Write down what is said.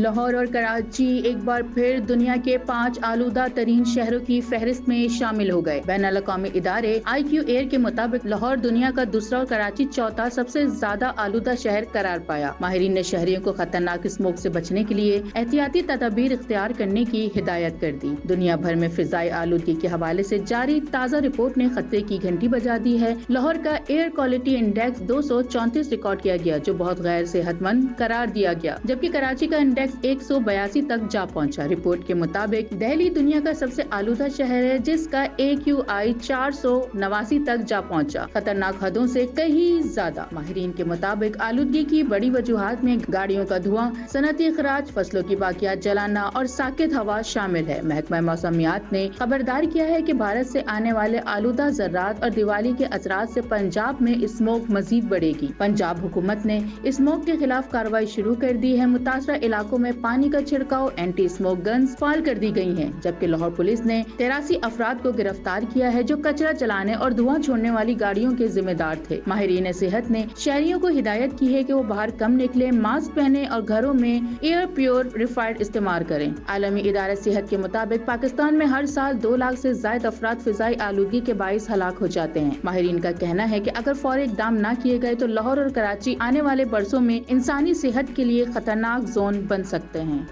لاہور اور کراچی ایک بار پھر دنیا کے 5 آلودہ ترین شہروں کی فہرست میں شامل ہو گئے۔ بین الاقوامی ادارے IQ-Air کے مطابق لاہور دنیا کا دوسرا اور کراچی چوتھا سب سے زیادہ آلودہ شہر قرار پایا۔ ماہرین نے شہریوں کو خطرناک اسموگ سے بچنے کے لیے احتیاطی تدابیر اختیار کرنے کی ہدایت کر دی۔ دنیا بھر میں فضائی آلودگی کے حوالے سے جاری تازہ رپورٹ نے خطرے کی گھنٹی بجا دی ہے۔ لاہور کا ایئر کوالٹی انڈیکس 234 ریکارڈ کیا گیا، جو بہت غیر صحت مند قرار دیا گیا، جبکہ کراچی کا انڈیکس 182 تک جا پہنچا۔ رپورٹ کے مطابق دہلی دنیا کا سب سے آلودہ شہر ہے، جس کا AQI 489 تک جا پہنچا، خطرناک حدوں سے کہیں زیادہ۔ ماہرین کے مطابق آلودگی کی بڑی وجوہات میں گاڑیوں کا دھواں، صنعتی اخراج، فصلوں کی باقیات جلانا اور ساکت ہوا شامل ہے۔ محکمہ موسمیات نے خبردار کیا ہے کہ بھارت سے آنے والے آلودہ ذرات اور دیوالی کے اثرات سے پنجاب میں اسموگ مزید بڑھے گی۔ پنجاب حکومت نے اسموگ کے خلاف کارروائی شروع کر دی ہے۔ متاثرہ علاقوں میں پانی کا چھڑکاؤ، اینٹی اسموگ گنز فعال کر دی گئی ہیں، جبکہ لاہور پولیس نے 83 افراد کو گرفتار کیا ہے جو کچرا جلانے اور دھواں چھوڑنے والی گاڑیوں کے ذمہ دار تھے۔ ماہرین صحت نے شہریوں کو ہدایت کی ہے کہ وہ باہر کم نکلیں، ماسک پہنیں اور گھروں میں ایئر پیوریفائر استعمال کریں۔ عالمی ادارہ صحت کے مطابق پاکستان میں ہر سال 2 لاکھ سے زائد افراد فضائی آلودگی کے باعث ہلاک ہو جاتے ہیں۔ ماہرین کا کہنا ہے کہ اگر فوری اقدام نہ کیے گئے تو لاہور اور کراچی آنے والے برسوں میں انسانی صحت کے لیے خطرناک زون بن سکتے ہیں۔